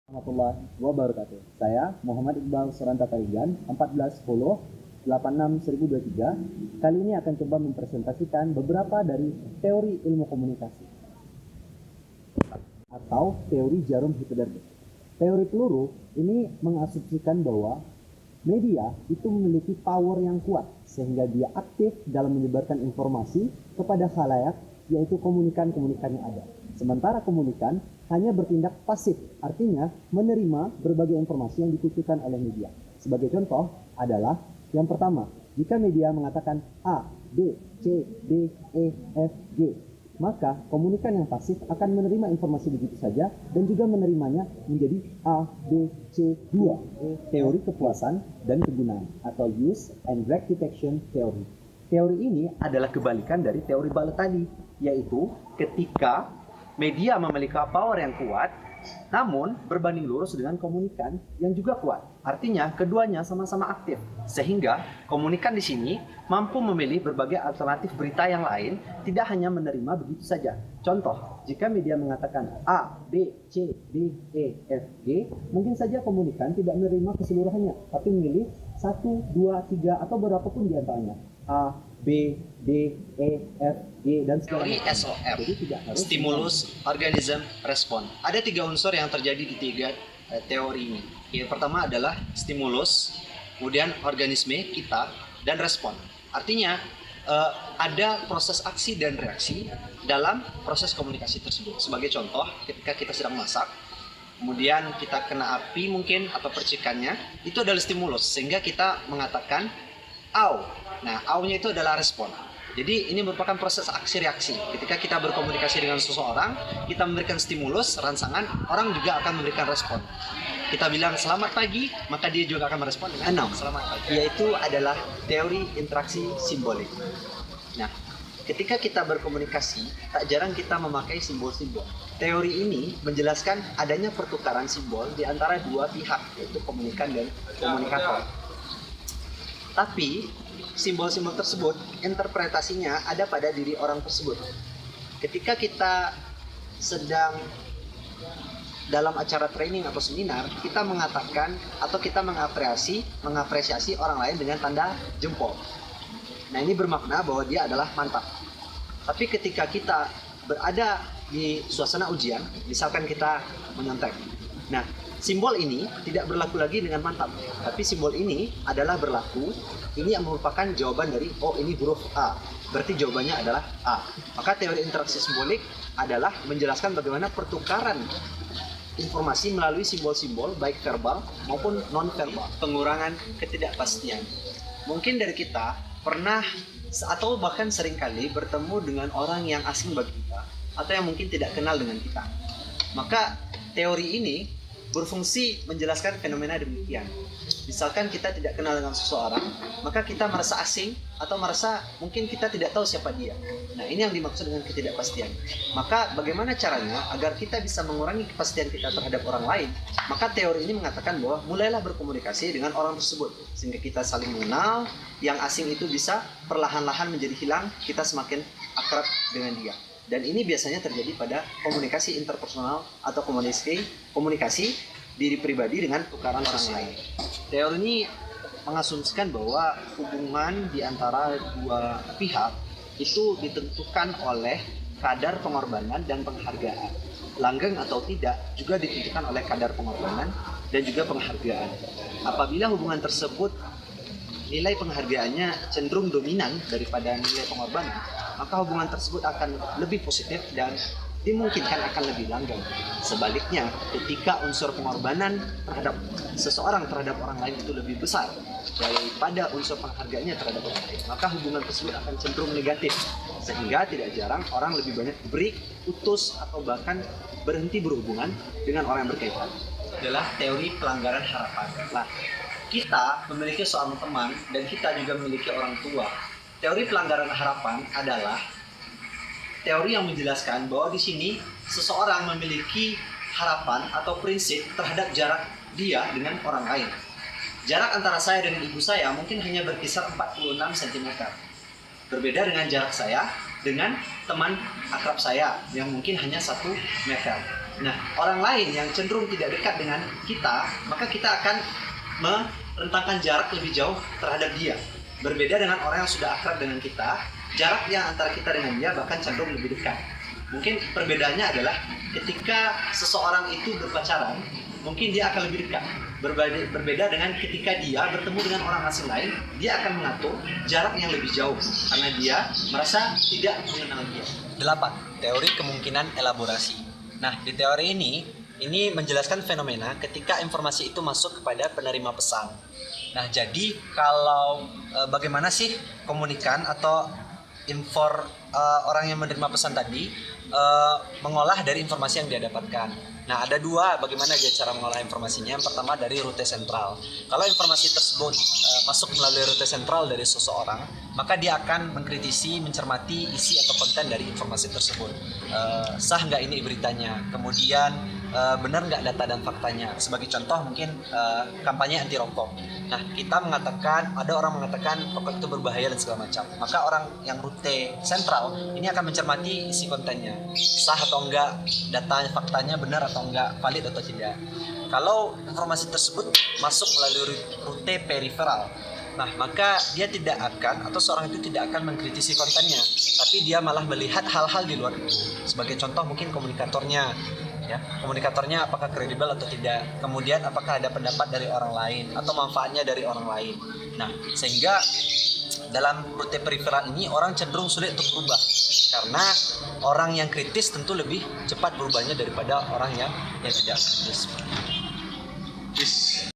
Warahmatullahi wabarakatuh. Saya Muhammad Iqbal Suranta Tarigan, 14/10/86/1023. Kali ini akan coba mempresentasikan beberapa dari teori ilmu komunikasi atau teori jarum hipodermis. Teori peluru ini mengasumsikan bahwa media itu memiliki power yang kuat sehingga dia aktif dalam menyebarkan informasi kepada khalayak, yaitu komunikan-komunikan yang ada. Sementara komunikan hanya bertindak pasif, artinya menerima berbagai informasi yang dikucurkan oleh media. Sebagai contoh adalah yang pertama, jika media mengatakan A, B, C, D, E, F, G, maka komunikan yang pasif akan menerima informasi begitu saja dan juga menerimanya menjadi A, B, C, 2. Teori kepuasan dan kegunaan atau Use and Drag Detection Theory. Teori ini adalah kebalikan dari teori balet tadi, yaitu ketika media memiliki power yang kuat, namun berbanding lurus dengan komunikan yang juga kuat. Artinya keduanya sama-sama aktif, sehingga komunikan di sini mampu memilih berbagai alternatif berita yang lain, tidak hanya menerima begitu saja. Contoh, jika media mengatakan A, B, C, D, E, F, G, mungkin saja komunikan tidak menerima keseluruhannya, tapi memilih 1, 2, 3, atau berapapun di antaranya. A, B, D, E, F, G, dan Teori SOR, stimulus, organism, respon. Ada 3 unsur yang terjadi di 3 teori ini. Yang pertama adalah stimulus, kemudian organisme kita, dan respon. Artinya ada proses aksi dan reaksi dalam proses komunikasi tersebut. Sebagai contoh, ketika kita sedang masak, kemudian kita kena api mungkin atau percikannya, itu adalah stimulus, sehingga kita mengatakan au. Nah, au-nya itu adalah respon. Jadi ini merupakan proses aksi reaksi. Ketika kita berkomunikasi dengan seseorang, kita memberikan stimulus, rangsangan, orang juga akan memberikan respon. Kita bilang selamat pagi, maka dia juga akan merespon dengan selamat pagi. Yaitu adalah teori interaksi simbolik. Nah, ketika kita berkomunikasi, tak jarang kita memakai simbol-simbol. Teori ini menjelaskan adanya pertukaran simbol di antara dua pihak, yaitu komunikan dan komunikator. Tapi simbol-simbol tersebut, interpretasinya ada pada diri orang tersebut. Ketika kita sedang dalam acara training atau seminar, kita mengatakan atau kita mengapresiasi orang lain dengan tanda jempol. Nah, ini bermakna bahwa dia adalah mantap. Tapi ketika kita berada di suasana ujian, misalkan kita menyontek. Nah, simbol ini tidak berlaku lagi dengan mantap, tapi simbol ini adalah berlaku. Ini yang merupakan jawaban dari, oh ini huruf A, berarti jawabannya adalah A. Maka teori interaksi simbolik adalah menjelaskan bagaimana pertukaran informasi melalui simbol-simbol, baik verbal maupun non-verbal. Pengurangan ketidakpastian. Mungkin dari kita pernah atau bahkan seringkali bertemu dengan orang yang asing bagi kita, atau yang mungkin tidak kenal dengan kita. Maka teori ini berfungsi menjelaskan fenomena demikian. Misalkan kita tidak kenal dengan seseorang, maka kita merasa asing atau merasa mungkin kita tidak tahu siapa dia. Nah, ini yang dimaksud dengan ketidakpastian. Maka bagaimana caranya agar kita bisa mengurangi kepastian kita terhadap orang lain? Maka teori ini mengatakan bahwa mulailah berkomunikasi dengan orang tersebut, sehingga kita saling mengenal, yang asing itu bisa perlahan-lahan menjadi hilang, kita semakin akrab dengan dia. Dan ini biasanya terjadi pada komunikasi interpersonal atau komunikasi diri pribadi dengan tukaran orang lain. Teori ini mengasumsikan bahwa hubungan di antara dua pihak itu ditentukan oleh kadar pengorbanan dan penghargaan. Langgeng atau tidak juga ditentukan oleh kadar pengorbanan dan juga penghargaan. Apabila hubungan tersebut nilai penghargaannya cenderung dominan daripada nilai pengorbanan, maka hubungan tersebut akan lebih positif dan dimungkinkan akan lebih langgeng. Sebaliknya, ketika unsur pengorbanan terhadap seseorang terhadap orang lain itu lebih besar daripada unsur penghargaannya terhadap orang lain, maka hubungan tersebut akan cenderung negatif, sehingga tidak jarang orang lebih banyak break, putus, atau bahkan berhenti berhubungan dengan orang yang berkaitan. Adalah teori pelanggaran harapan. Nah, kita memiliki seorang teman dan kita juga memiliki orang tua. Teori pelanggaran harapan adalah teori yang menjelaskan bahwa di sini seseorang memiliki harapan atau prinsip terhadap jarak dia dengan orang lain. Jarak antara saya dengan ibu saya mungkin hanya berkisar 46 cm. Berbeda dengan jarak saya dengan teman akrab saya yang mungkin hanya 1 meter. Nah, orang lain yang cenderung tidak dekat dengan kita, maka kita akan merentangkan jarak lebih jauh terhadap dia. Berbeda dengan orang yang sudah akrab dengan kita, jarak yang antara kita dengan dia bahkan cenderung lebih dekat. Mungkin perbedaannya adalah ketika seseorang itu berpacaran, mungkin dia akan lebih dekat. Berbeda dengan ketika dia bertemu dengan orang asing lain, dia akan mengatur jarak yang lebih jauh karena dia merasa tidak mengenal dia. 8. Teori kemungkinan elaborasi. Nah, di teori ini menjelaskan fenomena ketika informasi itu masuk kepada penerima pesan. Nah, jadi kalau bagaimana sih komunikan atau orang yang menerima pesan tadi mengolah dari informasi yang dia dapatkan. Nah, ada dua bagaimana dia cara mengolah informasinya. Yang pertama dari rute sentral. Kalau informasi tersebut masuk melalui rute sentral dari seseorang, maka dia akan mengkritisi, mencermati isi atau konten dari informasi tersebut. Sah nggak ini beritanya? Kemudian benar nggak data dan faktanya? Sebagai contoh mungkin kampanye anti rokok. Nah, ada orang mengatakan rokok itu berbahaya dan segala macam. Maka orang yang rute sentral ini akan mencermati isi kontennya, sah atau enggak, data faktanya benar atau enggak, valid atau tidak. Kalau informasi tersebut masuk melalui rute periferal, nah maka dia tidak akan, atau seorang itu tidak akan mengkritisi kontennya, tapi dia malah melihat hal-hal di luar itu. Sebagai contoh mungkin komunikatornya apakah kredibel atau tidak, kemudian apakah ada pendapat dari orang lain atau manfaatnya dari orang lain. Nah, sehingga dalam rute periferal ini orang cenderung sulit untuk berubah, karena orang yang kritis tentu lebih cepat berubahnya daripada orang yang tidak kritis.